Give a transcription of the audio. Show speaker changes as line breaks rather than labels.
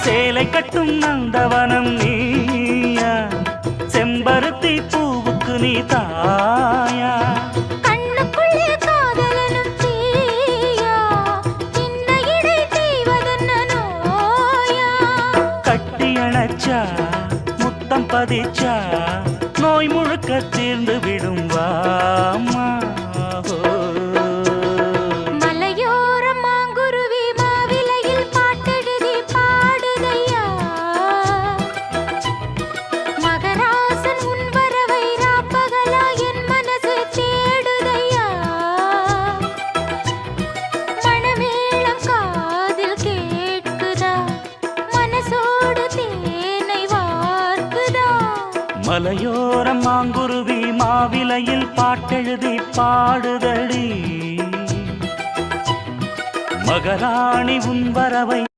சேலை கட்டும் நந்தவனம் நீயா, செம்பருத்தி பூவுக்கு நீ தாயா.
கண்ணுக்குள்ளே காதலனும் தீயா, சின்ன இடை செய்வதென்ன நோயா.
கட்டி அணைச்சா முத்தம் பதிச்சா நோய் முழுக்க தீர்ந்து விடும் வாமா.
மலையோரம் மாங்குருவி மாவிலையில் பாட்டெழுதி பாடுதையா, மகராசன் உன் வரவை ராப்பகலா என் மனசு தேடுதையா. மணமேளம் காதில் கேட்குதா, மனசோடு தேனை வார்க்குதா.
மலையோரம் மாங்குருவி மாவிலையில் பாட்டெழுதி பாடுதடி, மகராணி உன் வரவை